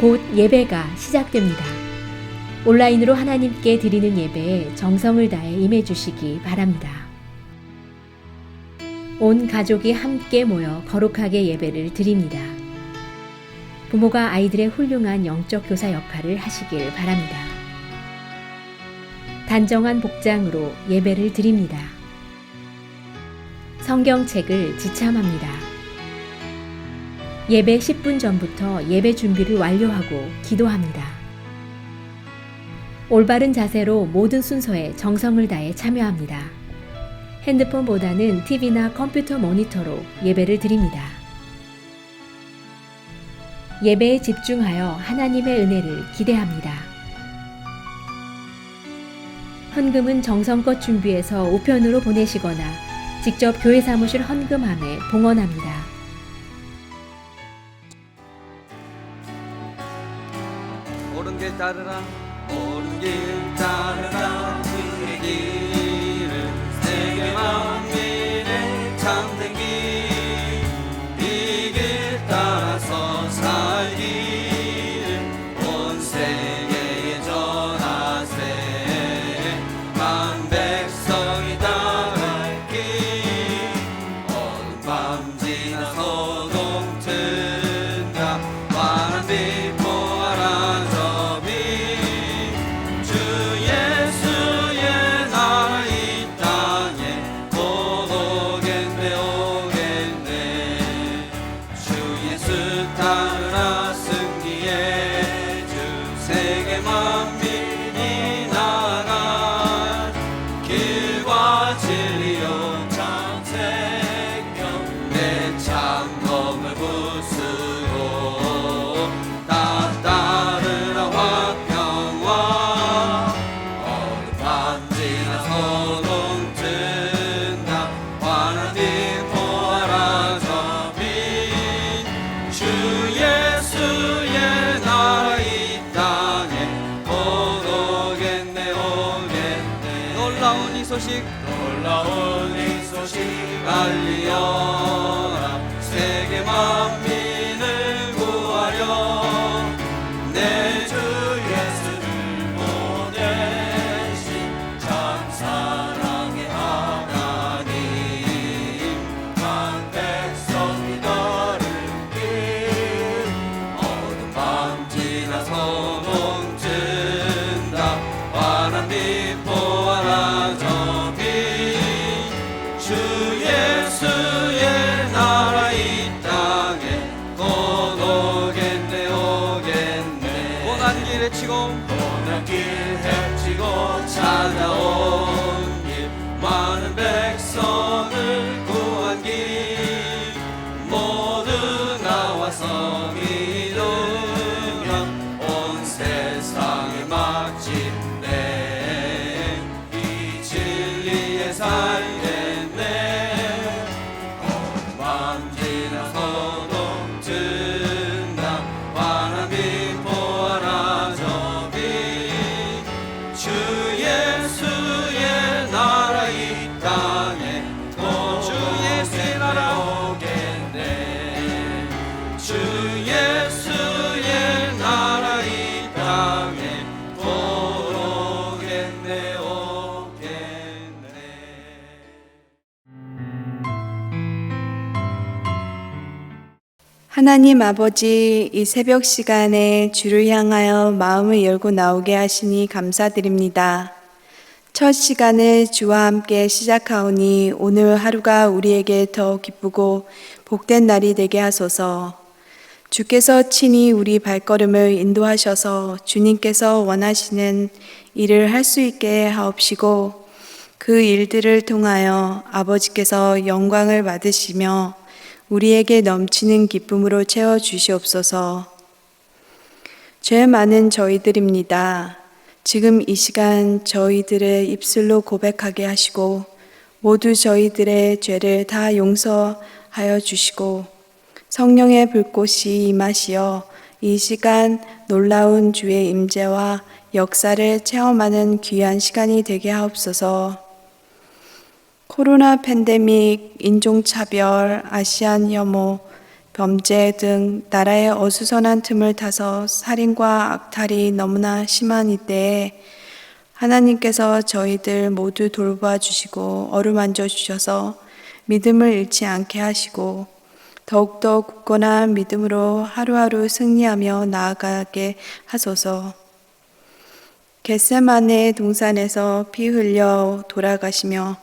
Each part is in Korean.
곧 예배가 시작됩니다. 온라인으로 하나님께 드리는 예배에 정성을 다해 임해 주시기 바랍니다. 온 가족이 함께 모여 거룩하게 예배를 드립니다. 부모가 아이들의 훌륭한 영적 교사 역할을 하시길 바랍니다. 단정한 복장으로 예배를 드립니다. 성경책을 지참합니다. 예배 10분 전부터 예배 준비를 완료하고 기도합니다. 올바른 자세로 모든 순서에 정성을 다해 참여합니다. 핸드폰보다는 TV나 컴퓨터 모니터로 예배를 드립니다. 예배에 집중하여 하나님의 은혜를 기대합니다. 헌금은 정성껏 준비해서 우편으로 보내시거나 직접 교회 사무실 헌금함에 봉헌합니다. 옳은 길 따르라 옳은 길 따르라 그의 길을 세계 만민의 참된 길 이 길 따라서 살기를 온 세계에 전하세 만 백성이 따라갈 길 어둠 밤 지나 소동 튼다 환한 빛 보아라 저 빛 주 예수의 나라 이 땅에 곧 오겠네 오겠네 주 예수 따르라 승리의 주 세계 만민이 나아갈 길과 진리요 참 생명 내 창검을 부수고 다 따르라 화평와 어둠 밤 지나 소동 튼다 환한 빛 보아라 저 빛 주 예수의 나라 이 땅에 곧 오겠네 오겠네 놀라운 이 소식 알리어라 세계 만민을 구하려 내 주 예수를 보내신 참 사랑의 하나님 만 백성이 걸을 길 어둠 밤 지나 소동 튼다 환한 빛 보아라 저 빛 주 예수의 나라 이 땅에 곧 오겠네 오겠네 고난 길 헤치고 찾아온 길 많은 백성을 구한 길 모두 나와서 믿으면 온 세상의 마침내 이 진리의 살겠네 어둠 밤 지나 소동 튼다 환한 빛 보아라 저 빛 주 예수의 나라 이 땅에 주 예수의 나라 오겠네 주 예수의 나라 이 땅에 곧 오겠네 오겠네 하나님 아버지, 이 새벽 시간에 주를 향하여 마음을 열고 나오게 하시니 감사드립니다. 첫 시간을 주와 함께 시작하오니 오늘 하루가 우리에게 더 기쁘고 복된 날이 되게 하소서. 주께서 친히 우리 발걸음을 인도하셔서 주님께서 원하시는 일을 할 수 있게 하옵시고 그 일들을 통하여 아버지께서 영광을 받으시며 우리에게 넘치는 기쁨으로 채워주시옵소서. 죄 많은 저희들입니다. 지금 이 시간 저희들의 입술로 고백하게 하시고 모두 저희들의 죄를 다 용서하여 주시고 성령의 불꽃이 임하시어 이 시간 놀라운 주의 임재와 역사를 체험하는 귀한 시간이 되게 하옵소서. 코로나 팬데믹, 인종차별, 아시안 혐오, 범죄 등 나라의 어수선한 틈을 타서 살인과 악탈이 너무나 심한 이때에 하나님께서 저희들 모두 돌봐 주시고 어루만져 주셔서 믿음을 잃지 않게 하시고 더욱더 굳건한 믿음으로 하루하루 승리하며 나아가게 하소서. 겟세마네 동산에서 피 흘려 돌아가시며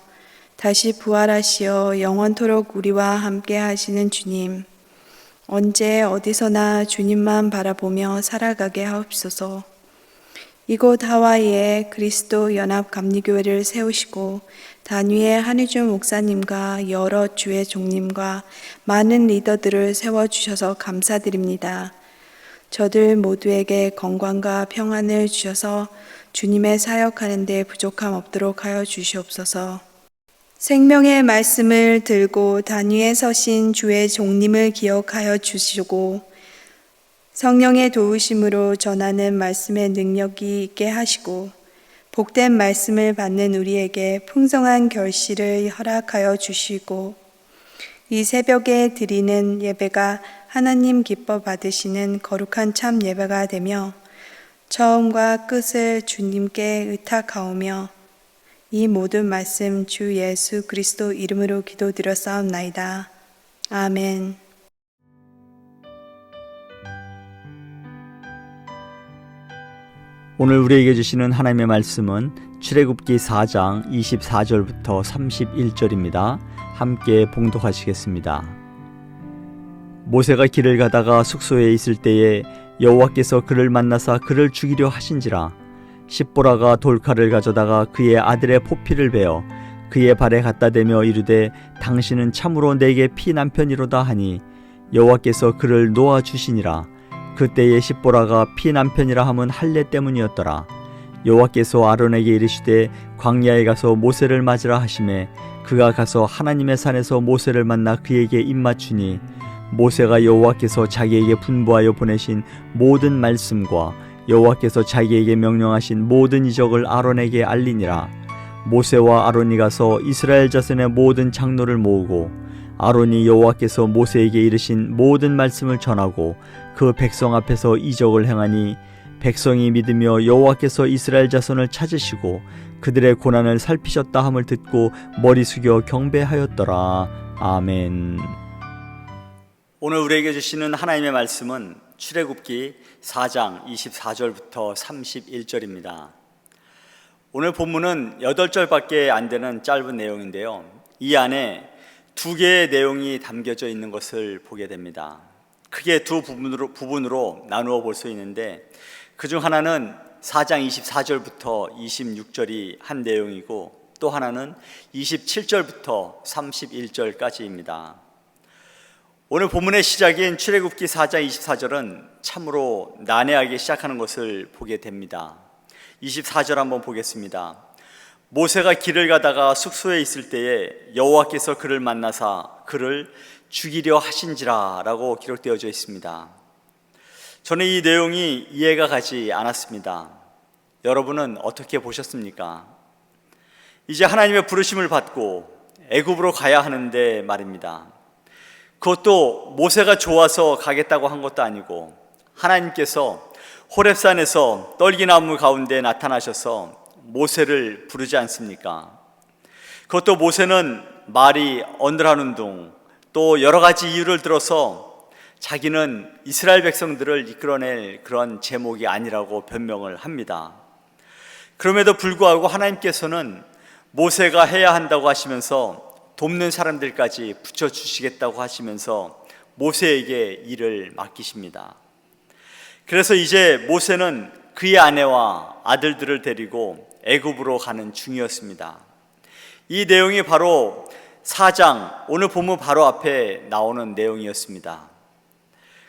다시 부활하시어 영원토록 우리와 함께 하시는 주님, 언제 어디서나 주님만 바라보며 살아가게 하옵소서. 이곳 하와이에 그리스도 연합 감리교회를 세우시고 단위의 한희준 목사님과 여러 주의 종님과 많은 리더들을 세워주셔서 감사드립니다. 저들 모두에게 건강과 평안을 주셔서 주님의 사역하는 데 부족함 없도록 하여 주시옵소서. 생명의 말씀을 들고 단위에 서신 주의 종님을 기억하여 주시고 성령의 도우심으로 전하는 말씀의 능력이 있게 하시고 복된 말씀을 받는 우리에게 풍성한 결실을 허락하여 주시고 이 새벽에 드리는 예배가 하나님 기뻐 받으시는 거룩한 참 예배가 되며 처음과 끝을 주님께 의탁하오며 이 모든 말씀 주 예수 그리스도 이름으로 기도드렸사옵나이다. 아멘. 오늘 우리에게 주시는 하나님의 말씀은 출애굽기 4장 24절부터 31절입니다. 함께 봉독하시겠습니다. 모세가 길을 가다가 숙소에 있을 때에 여호와께서 그를 만나사 그를 죽이려 하신지라. 십보라가 돌칼을 가져다가 그의 아들의 포피를 베어 그의 발에 갖다 대며 이르되 당신은 참으로 내게 피 남편이로다 하니 여호와께서 그를 놓아 주시니라. 그때에 십보라가 피 남편이라 함은 할례 때문이었더라. 여호와께서 아론에게 이르시되 광야에 가서 모세를 맞으라 하시매 그가 가서 하나님의 산에서 모세를 만나 그에게 입맞추니 모세가 여호와께서 자기에게 분부하여 보내신 모든 말씀과 여호와께서 자기에게 명령하신 모든 이적을 아론에게 알리니라. 모세와 아론이 가서 이스라엘 자손의 모든 장로를 모으고 아론이 여호와께서 모세에게 이르신 모든 말씀을 전하고 그 백성 앞에서 이적을 행하니 백성이 믿으며 여호와께서 이스라엘 자손을 찾으시고 그들의 고난을 살피셨다 함을 듣고 머리 숙여 경배하였더라. 아멘. 오늘 우리에게 주시는 하나님의 말씀은 출애굽기 4장 24절부터 31절입니다. 오늘 본문은 8절밖에 안 되는 짧은 내용인데요. 이 안에 두 개의 내용이 담겨져 있는 것을 보게 됩니다. 크게 두 부분으로 나누어 볼 수 있는데 그중 하나는 4장 24절부터 26절이 한 내용이고 또 하나는 27절부터 31절까지입니다. 오늘 본문의 시작인 출애굽기 4장 24절은 참으로 난해하게 시작하는 것을 보게 됩니다. 24절 한번 보겠습니다. 모세가 길을 가다가 숙소에 있을 때에 여호와께서 그를 만나사 그를 죽이려 하신지라 라고 기록되어져 있습니다. 저는 이 내용이 이해가 가지 않았습니다. 여러분은 어떻게 보셨습니까? 이제 하나님의 부르심을 받고 애굽으로 가야 하는데 말입니다. 그것도 모세가 좋아서 가겠다고 한 것도 아니고 하나님께서 호렙산에서 떨기나무 가운데 나타나셔서 모세를 부르지 않습니까? 그것도 모세는 말이 언들하는 둥 또 여러 가지 이유를 들어서 자기는 이스라엘 백성들을 이끌어낼 그런 제목이 아니라고 변명을 합니다. 그럼에도 불구하고 하나님께서는 모세가 해야 한다고 하시면서 돕는 사람들까지 붙여주시겠다고 하시면서 모세에게 일을 맡기십니다. 그래서 이제 모세는 그의 아내와 아들들을 데리고 애굽으로 가는 중이었습니다. 이 내용이 바로 4장 오늘 본문 바로 앞에 나오는 내용이었습니다.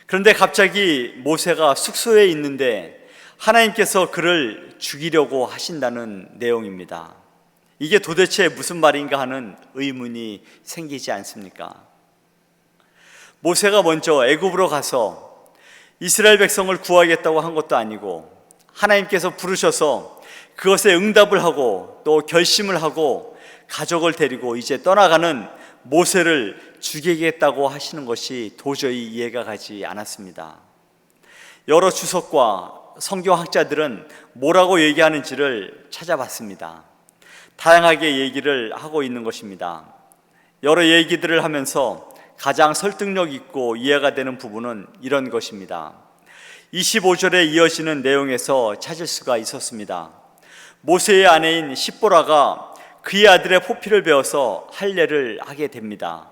그런데 갑자기 모세가 숙소에 있는데 하나님께서 그를 죽이려고 하신다는 내용입니다. 이게 도대체 무슨 말인가 하는 의문이 생기지 않습니까? 모세가 먼저 애굽으로 가서 이스라엘 백성을 구하겠다고 한 것도 아니고 하나님께서 부르셔서 그것에 응답을 하고 또 결심을 하고 가족을 데리고 이제 떠나가는 모세를 죽이겠다고 하시는 것이 도저히 이해가 가지 않았습니다. 여러 주석과 성경학자들은 뭐라고 얘기하는지를 찾아봤습니다. 다양하게 얘기를 하고 있는 것입니다. 여러 얘기들을 하면서 가장 설득력 있고 이해가 되는 부분은 이런 것입니다. 25절에 이어지는 내용에서 찾을 수가 있었습니다. 모세의 아내인 십보라가 그의 아들의 포피를 베어서 할례를 하게 됩니다.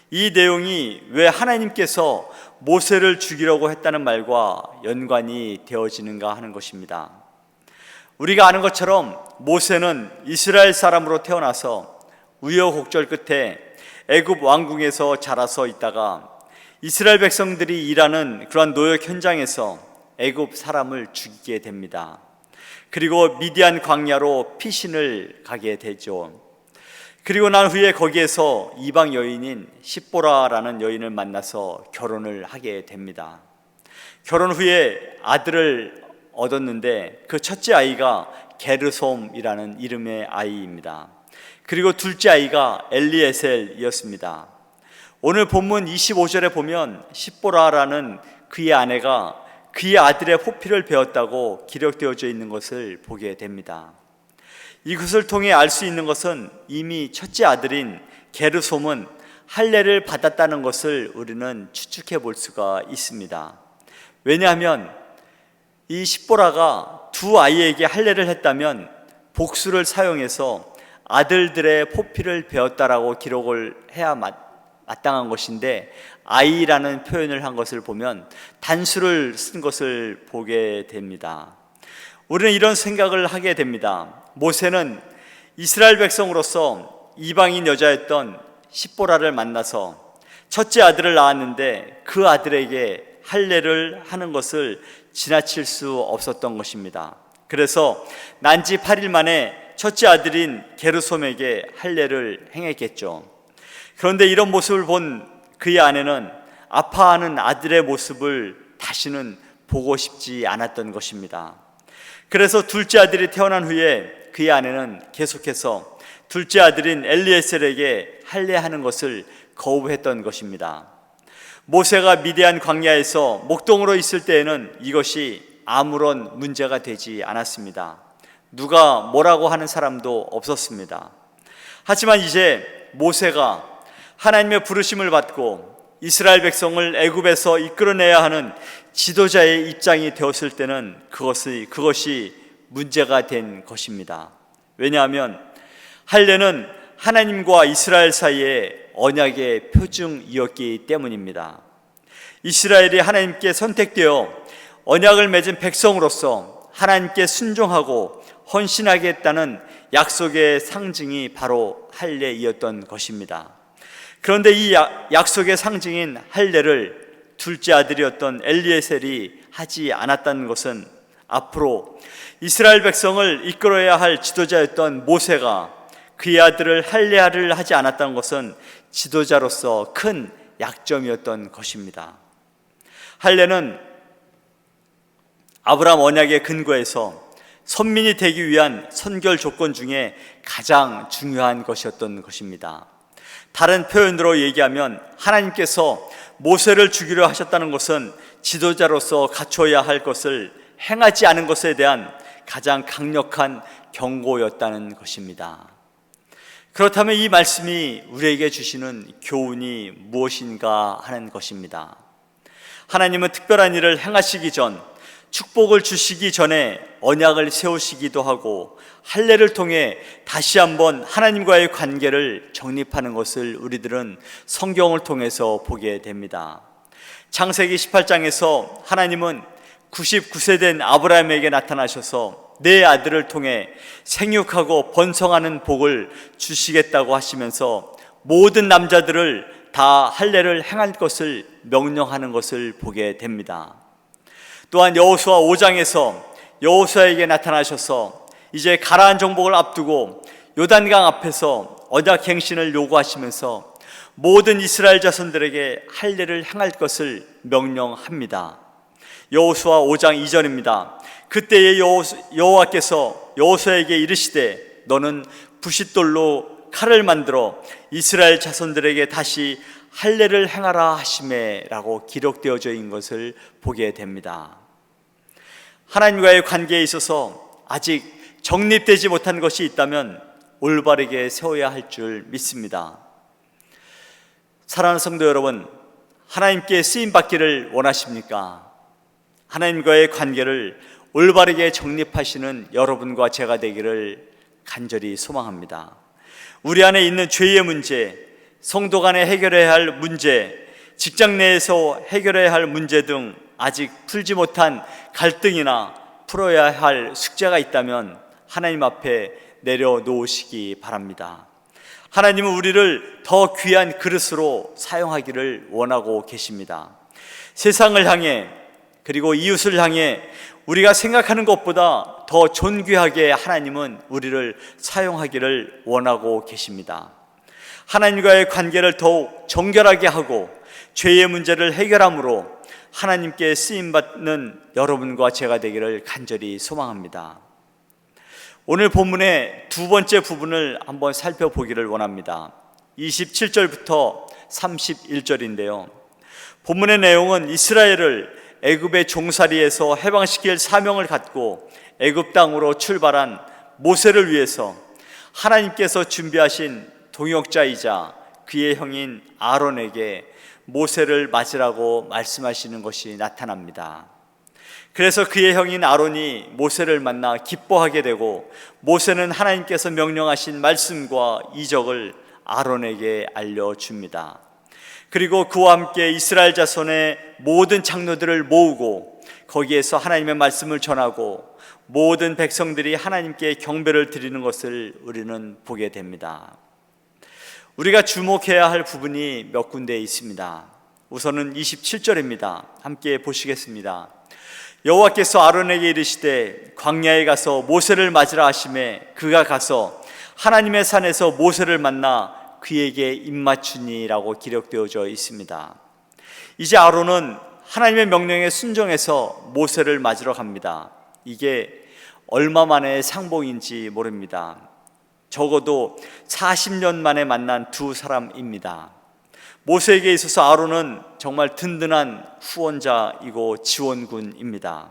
이 내용이 왜 하나님께서 모세를 죽이려고 했다는 말과 연관이 되어지는가 하는 것입니다. 우리가 아는 것처럼 모세는 이스라엘 사람으로 태어나서 우여곡절 끝에 애굽 왕궁에서 자라서 있다가 이스라엘 백성들이 일하는 그러한 노역 현장에서 애굽 사람을 죽이게 됩니다. 그리고 미디안 광야로 피신을 가게 되죠. 그리고 난 후에 거기에서 이방 여인인 십보라라는 여인을 만나서 결혼을 하게 됩니다. 결혼 후에 아들을 얻었는데 그 첫째 아이가 게르솜이라는 이름의 아이입니다. 그리고 둘째 아이가 엘리에셀이었습니다. 오늘 본문 25절에 보면 십보라라는 그의 아내가 그의 아들의 포피를 베었다고 기록되어져 있는 것을 보게 됩니다. 이것을 통해 알 수 있는 것은 이미 첫째 아들인 게르솜은 할례를 받았다는 것을 우리는 추측해 볼 수가 있습니다. 왜냐하면 이 십보라가 두 아이에게 할례를 했다면 복수를 사용해서 아들들의 포피를 베었다라고 기록을 해야 마땅한 것인데 아이라는 표현을 한 것을 보면 단수를 쓴 것을 보게 됩니다. 우리는 이런 생각을 하게 됩니다. 모세는 이스라엘 백성으로서 이방인 여자였던 십보라를 만나서 첫째 아들을 낳았는데 그 아들에게 할례를 하는 것을 지나칠 수 없었던 것입니다. 그래서 난지 8일 만에 첫째 아들인 게르솜에게 할례를 행했겠죠. 그런데 이런 모습을 본 그의 아내는 아파하는 아들의 모습을 다시는 보고 싶지 않았던 것입니다. 그래서 둘째 아들이 태어난 후에 그의 아내는 계속해서 둘째 아들인 엘리에셀에게 할례하는 것을 거부했던 것입니다. 모세가 미디안 광야에서 목동으로 있을 때에는 이것이 아무런 문제가 되지 않았습니다. 누가 뭐라고 하는 사람도 없었습니다. 하지만 이제 모세가 하나님의 부르심을 받고 이스라엘 백성을 애굽에서 이끌어내야 하는 지도자의 입장이 되었을 때는 그것이 문제가 된 것입니다. 왜냐하면 할례는 하나님과 이스라엘 사이의 언약의 표징이었기 때문입니다. 이스라엘이 하나님께 선택되어 언약을 맺은 백성으로서 하나님께 순종하고 헌신하겠다는 약속의 상징이 바로 할례이었던 것입니다. 그런데 이 약속의 상징인 할례를 둘째 아들이었던 엘리에셀이 하지 않았다는 것은 앞으로 이스라엘 백성을 이끌어야 할 지도자였던 모세가 그의 아들을 할례를 하지 않았다는 것은 지도자로서 큰 약점이었던 것입니다. 할례는 아브라함 언약의 근거에서 선민이 되기 위한 선결 조건 중에 가장 중요한 것이었던 것입니다. 다른 표현으로 얘기하면 하나님께서 모세를 죽이려 하셨다는 것은 지도자로서 갖춰야 할 것을 행하지 않은 것에 대한 가장 강력한 경고였다는 것입니다. 그렇다면 이 말씀이 우리에게 주시는 교훈이 무엇인가 하는 것입니다. 하나님은 특별한 일을 행하시기 전, 축복을 주시기 전에 언약을 세우시기도 하고 할례를 통해 다시 한번 하나님과의 관계를 정립하는 것을 우리들은 성경을 통해서 보게 됩니다. 창세기 18장에서 하나님은 99세 된 아브라함에게 나타나셔서 내 아들을 통해 생육하고 번성하는 복을 주시겠다고 하시면서 모든 남자들을 다 할례를 행할 것을 명령하는 것을 보게 됩니다. 또한 여호수아 5장에서 여호수아에게 나타나셔서 이제 가나안 정복을 앞두고 요단강 앞에서 언약 갱신을 요구하시면서 모든 이스라엘 자손들에게 할례를 행할 것을 명령합니다. 여호수아 5장 2절입니다. 그때에 여호와께서 여호수아에게 이르시되 너는 부싯돌로 칼을 만들어 이스라엘 자손들에게 다시 할례를 행하라 하시매라고 기록되어져 있는 것을 보게 됩니다. 하나님과의 관계에 있어서 아직 정립되지 못한 것이 있다면 올바르게 세워야 할 줄 믿습니다. 사랑하는 성도 여러분, 하나님께 쓰임받기를 원하십니까? 하나님과의 관계를 올바르게 정립하시는 여러분과 제가 되기를 간절히 소망합니다. 우리 안에 있는 죄의 문제, 성도 간에 해결해야 할 문제, 직장 내에서 해결해야 할 문제 등 아직 풀지 못한 갈등이나 풀어야 할 숙제가 있다면 하나님 앞에 내려놓으시기 바랍니다. 하나님은 우리를 더 귀한 그릇으로 사용하기를 원하고 계십니다. 세상을 향해 그리고 이웃을 향해 우리가 생각하는 것보다 더 존귀하게 하나님은 우리를 사용하기를 원하고 계십니다. 하나님과의 관계를 더욱 정결하게 하고 죄의 문제를 해결함으로 하나님께 쓰임받는 여러분과 제가 되기를 간절히 소망합니다. 오늘 본문의 두 번째 부분을 한번 살펴보기를 원합니다. 27절부터 31절인데요. 본문의 내용은 이스라엘을 애굽의 종살이에서 해방시킬 사명을 갖고 애굽 땅으로 출발한 모세를 위해서 하나님께서 준비하신 동역자이자 그의 형인 아론에게 모세를 맞으라고 말씀하시는 것이 나타납니다. 그래서 그의 형인 아론이 모세를 만나 기뻐하게 되고 모세는 하나님께서 명령하신 말씀과 이적을 아론에게 알려줍니다. 그리고 그와 함께 이스라엘 자손의 모든 장로들을 모으고 거기에서 하나님의 말씀을 전하고 모든 백성들이 하나님께 경배를 드리는 것을 우리는 보게 됩니다. 우리가 주목해야 할 부분이 몇 군데 있습니다. 우선은 27절입니다. 함께 보시겠습니다. 여호와께서 아론에게 이르시되 광야에 가서 모세를 맞으라 하시매 그가 가서 하나님의 산에서 모세를 만나 그에게 입맞추니라고 기록되어져 있습니다. 이제 아론은 하나님의 명령에 순종해서 모세를 맞으러 갑니다. 이게 얼마 만의 상봉인지 모릅니다. 적어도 40년 만에 만난 두 사람입니다. 모세에게 있어서 아론은 정말 든든한 후원자이고 지원군입니다.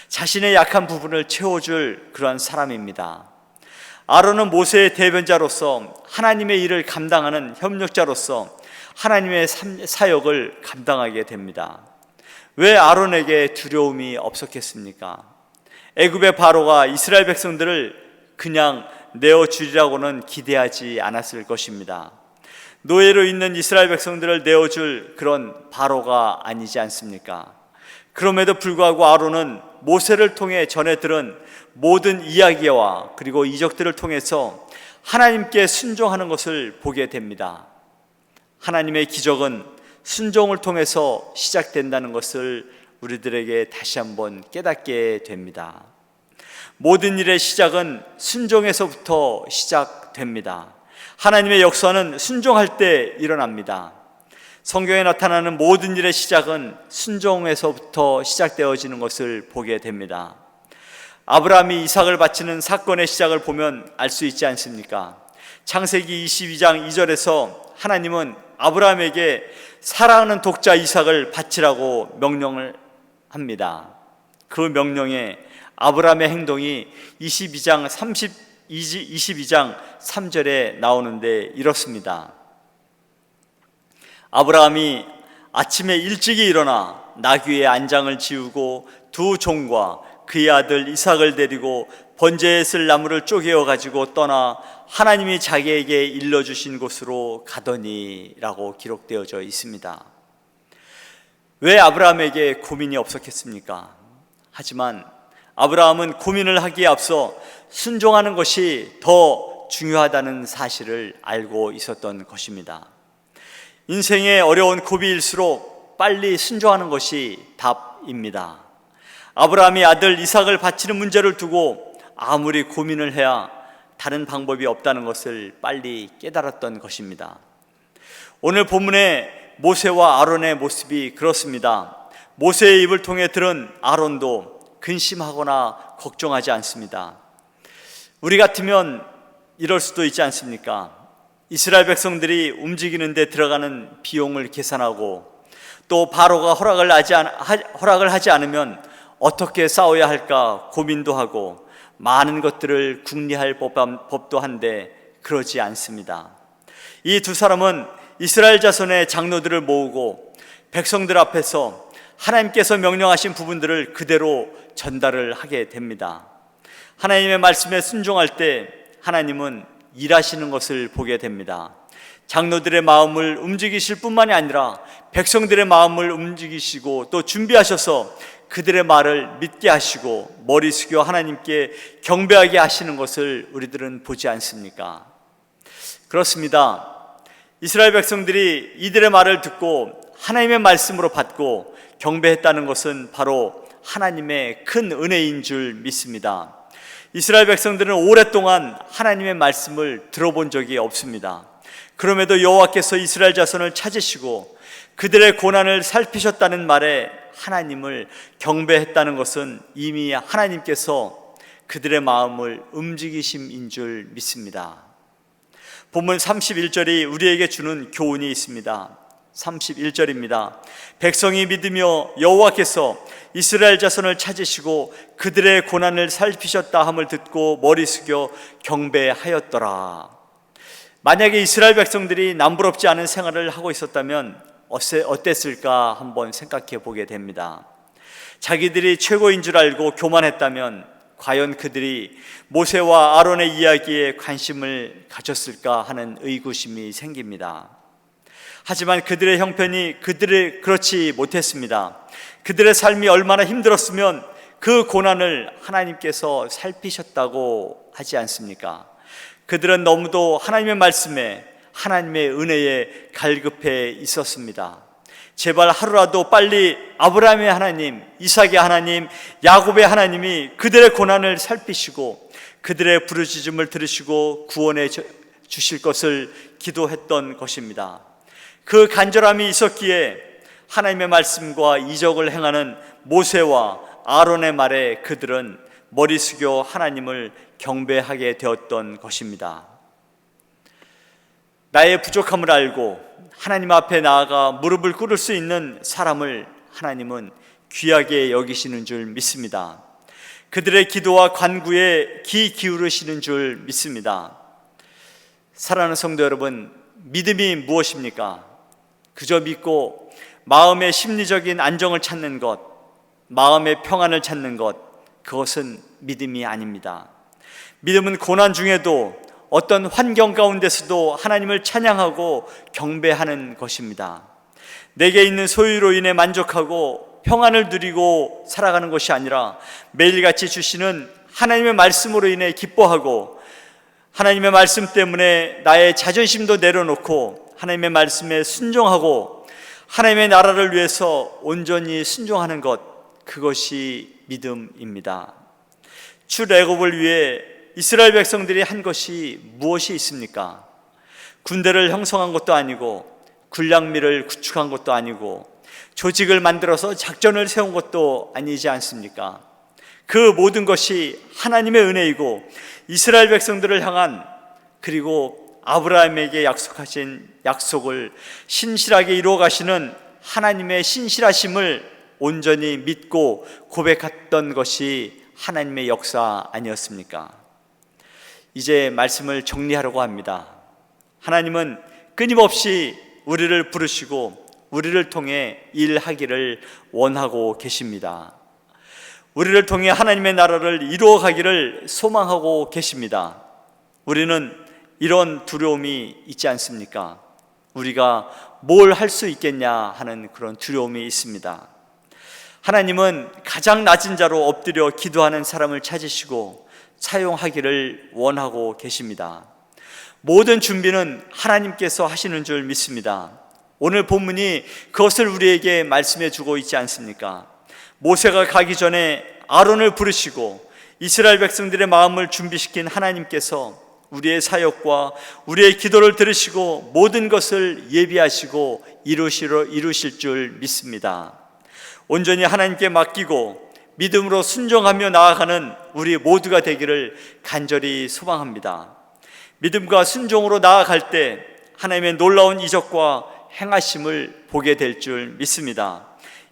자신의 약한 부분을 채워줄 그러한 사람입니다. 아론은 모세의 대변자로서 하나님의 일을 감당하는 협력자로서 하나님의 사역을 감당하게 됩니다. 왜 아론에게 두려움이 없었겠습니까? 애굽의 바로가 이스라엘 백성들을 그냥 내어주리라고는 기대하지 않았을 것입니다. 노예로 있는 이스라엘 백성들을 내어줄 그런 바로가 아니지 않습니까? 그럼에도 불구하고 아론은 모세를 통해 전해 들은 모든 이야기와 그리고 이적들을 통해서 하나님께 순종하는 것을 보게 됩니다. 하나님의 기적은 순종을 통해서 시작된다는 것을 우리들에게 다시 한번 깨닫게 됩니다. 모든 일의 시작은 순종에서부터 시작됩니다. 하나님의 역사는 순종할 때 일어납니다. 성경에 나타나는 모든 일의 시작은 순종에서부터 시작되어지는 것을 보게 됩니다. 아브라함이 이삭을 바치는 사건의 시작을 보면 알 수 있지 않습니까? 창세기 22장 2절에서 하나님은 아브라함에게 사랑하는 독자 이삭을 바치라고 명령을 합니다. 그 명령에 아브라함의 행동이 22장 3절에 나오는데 이렇습니다. 아브라함이 아침에 일찍이 일어나 나귀의 안장을 지우고 두 종과 그의 아들 이삭을 데리고 번제에 쓸 나무를 쪼개어 가지고 떠나 하나님이 자기에게 일러주신 곳으로 가더니 라고 기록되어져 있습니다. 왜 아브라함에게 고민이 없었겠습니까? 하지만 아브라함은 고민을 하기에 앞서 순종하는 것이 더 중요하다는 사실을 알고 있었던 것입니다. 인생의 어려운 고비일수록 빨리 순종하는 것이 답입니다. 아브라함이 아들 이삭을 바치는 문제를 두고 아무리 고민을 해야 다른 방법이 없다는 것을 빨리 깨달았던 것입니다. 오늘 본문의 모세와 아론의 모습이 그렇습니다. 모세의 입을 통해 들은 아론도 근심하거나 걱정하지 않습니다. 우리 같으면 이럴 수도 있지 않습니까? 이스라엘 백성들이 움직이는 데 들어가는 비용을 계산하고 또 바로가 허락을 하지 않으면 어떻게 싸워야 할까 고민도 하고 많은 것들을 궁리할 법도 한데 그러지 않습니다. 이 두 사람은 이스라엘 자손의 장로들을 모으고 백성들 앞에서 하나님께서 명령하신 부분들을 그대로 전달을 하게 됩니다. 하나님의 말씀에 순종할 때 하나님은 일하시는 것을 보게 됩니다. 장로들의 마음을 움직이실 뿐만이 아니라 백성들의 마음을 움직이시고 또 준비하셔서 그들의 말을 믿게 하시고 머리 숙여 하나님께 경배하게 하시는 것을 우리들은 보지 않습니까? 그렇습니다. 이스라엘 백성들이 이들의 말을 듣고 하나님의 말씀으로 받고 경배했다는 것은 바로 하나님의 큰 은혜인 줄 믿습니다. 이스라엘 백성들은 오랫동안 하나님의 말씀을 들어본 적이 없습니다. 그럼에도 여호와께서 이스라엘 자손을 찾으시고 그들의 고난을 살피셨다는 말에 하나님을 경배했다는 것은 이미 하나님께서 그들의 마음을 움직이심인 줄 믿습니다. 본문 31절이 우리에게 주는 교훈이 있습니다. 31절입니다. 백성이 믿으며 여호와께서 이스라엘 자손을 찾으시고 그들의 고난을 살피셨다 함을 듣고 머리 숙여 경배하였더라. 만약에 이스라엘 백성들이 남부럽지 않은 생활을 하고 있었다면 어땠을까 한번 생각해 보게 됩니다. 자기들이 최고인 줄 알고 교만했다면 과연 그들이 모세와 아론의 이야기에 관심을 가졌을까 하는 의구심이 생깁니다. 하지만 그들의 형편이 그렇지 못했습니다. 그들의 삶이 얼마나 힘들었으면 그 고난을 하나님께서 살피셨다고 하지 않습니까? 그들은 너무도 하나님의 말씀에 하나님의 은혜에 갈급해 있었습니다. 제발 하루라도 빨리 아브라함의 하나님, 이삭의 하나님, 야곱의 하나님이 그들의 고난을 살피시고 그들의 부르짖음을 들으시고 구원해 주실 것을 기도했던 것입니다. 그 간절함이 있었기에 하나님의 말씀과 이적을 행하는 모세와 아론의 말에 그들은 머리 숙여 하나님을 경배하게 되었던 것입니다. 나의 부족함을 알고 하나님 앞에 나아가 무릎을 꿇을 수 있는 사람을 하나님은 귀하게 여기시는 줄 믿습니다. 그들의 기도와 간구에 귀 기울이시는 줄 믿습니다. 사랑하는 성도 여러분, 믿음이 무엇입니까? 그저 믿고 마음의 심리적인 안정을 찾는 것, 마음의 평안을 찾는 것, 그것은 믿음이 아닙니다. 믿음은 고난 중에도 어떤 환경 가운데서도 하나님을 찬양하고 경배하는 것입니다. 내게 있는 소유로 인해 만족하고 평안을 누리고 살아가는 것이 아니라 매일같이 주시는 하나님의 말씀으로 인해 기뻐하고 하나님의 말씀 때문에 나의 자존심도 내려놓고 하나님의 말씀에 순종하고 하나님의 나라를 위해서 온전히 순종하는 것, 그것이 믿음입니다. 출애굽을 위해 이스라엘 백성들이 한 것이 무엇이 있습니까? 군대를 형성한 것도 아니고 군량미를 구축한 것도 아니고 조직을 만들어서 작전을 세운 것도 아니지 않습니까? 그 모든 것이 하나님의 은혜이고 이스라엘 백성들을 향한, 그리고 아브라함에게 약속하신 약속을 신실하게 이루어 가시는 하나님의 신실하심을 온전히 믿고 고백했던 것이 하나님의 역사 아니었습니까? 이제 말씀을 정리하려고 합니다. 하나님은 끊임없이 우리를 부르시고 우리를 통해 일하기를 원하고 계십니다. 우리를 통해 하나님의 나라를 이루어 가기를 소망하고 계십니다. 우리는 이런 두려움이 있지 않습니까? 우리가 뭘 할 수 있겠냐 하는 그런 두려움이 있습니다. 하나님은 가장 낮은 자로 엎드려 기도하는 사람을 찾으시고 사용하기를 원하고 계십니다. 모든 준비는 하나님께서 하시는 줄 믿습니다. 오늘 본문이 그것을 우리에게 말씀해 주고 있지 않습니까? 모세가 가기 전에 아론을 부르시고 이스라엘 백성들의 마음을 준비시킨 하나님께서 우리의 사역과 우리의 기도를 들으시고 모든 것을 예비하시고 이루실 줄 믿습니다. 온전히 하나님께 맡기고 믿음으로 순종하며 나아가는 우리 모두가 되기를 간절히 소망합니다. 믿음과 순종으로 나아갈 때 하나님의 놀라운 이적과 행하심을 보게 될 줄 믿습니다.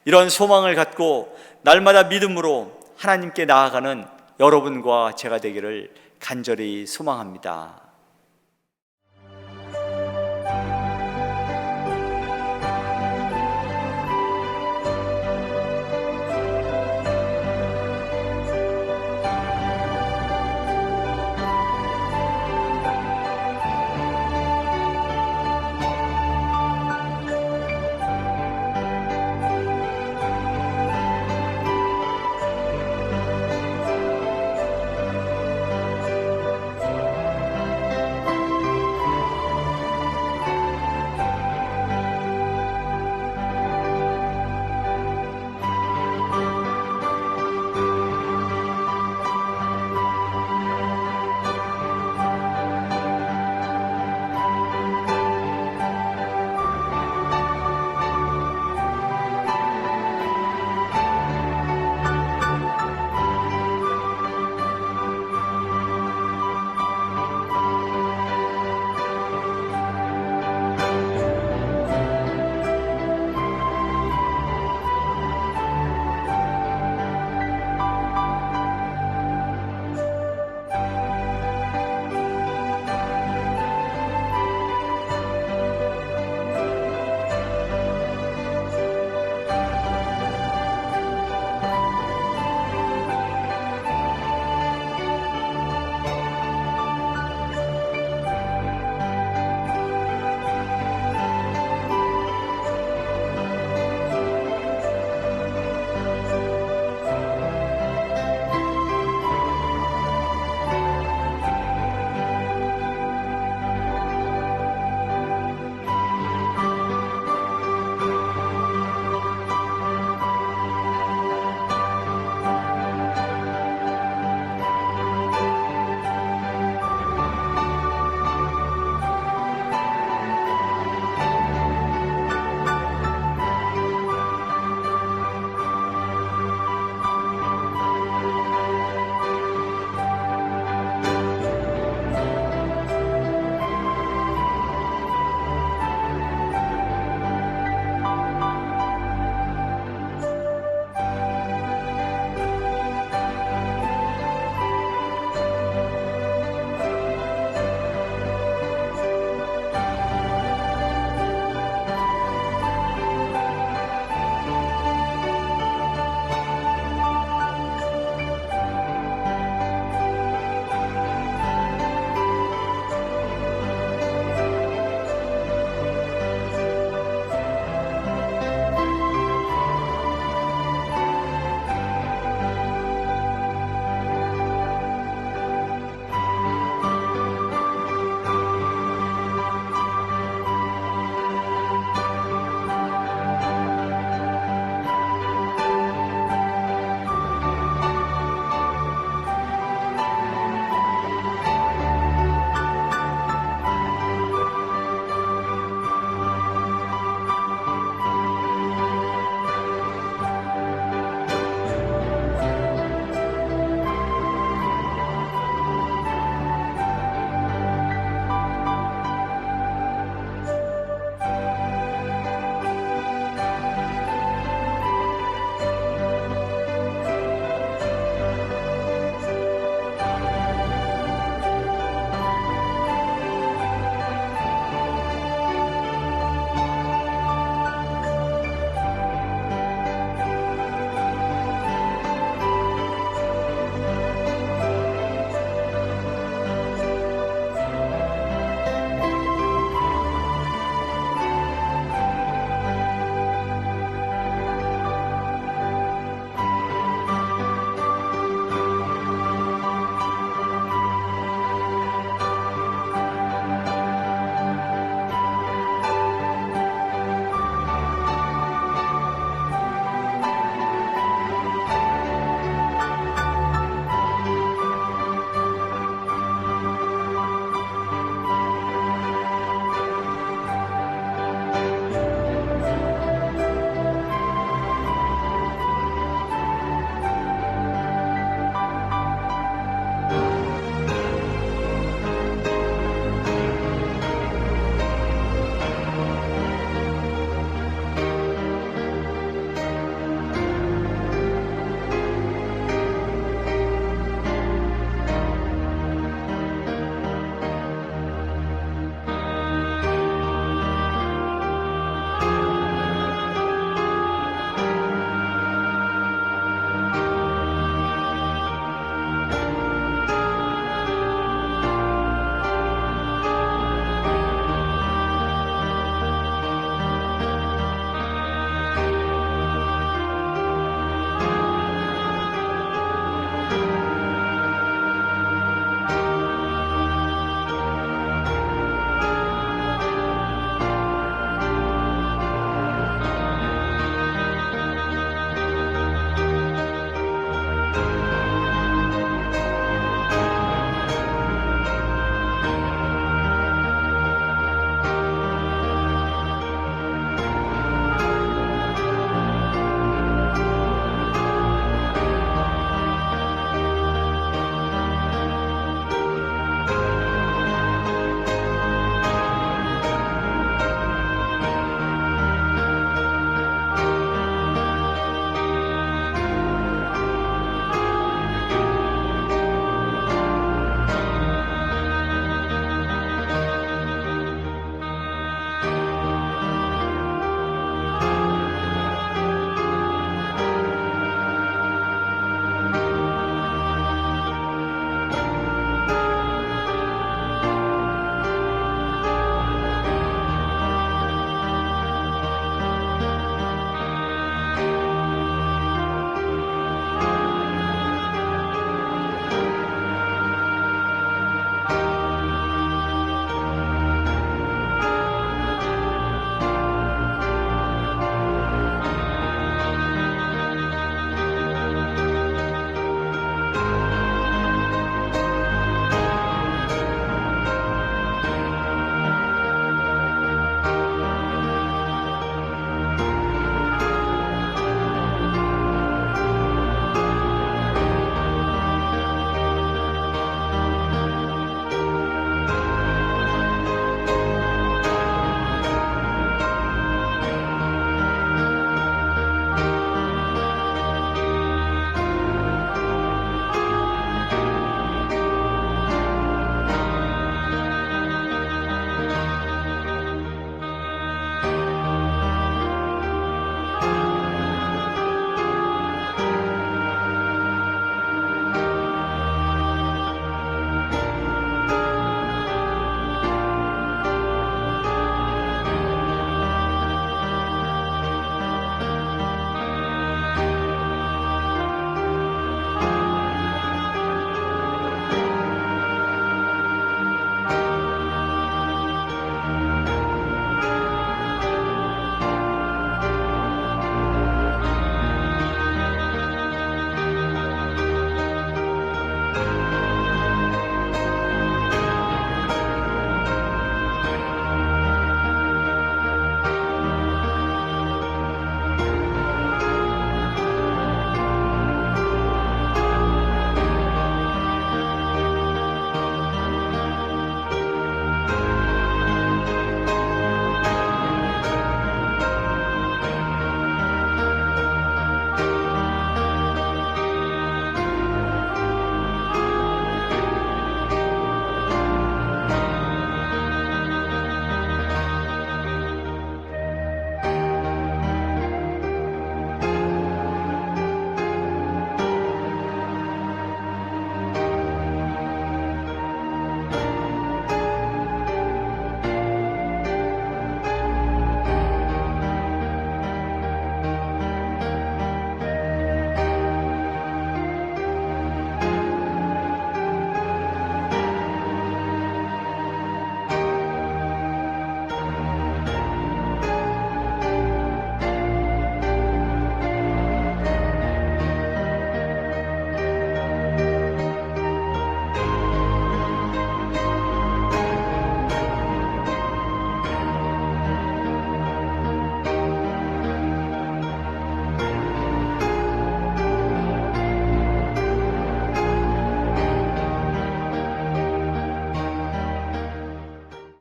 이런 소망을 갖고 날마다 믿음으로 하나님께 나아가는 여러분과 제가 되기를 간절히 소망합니다.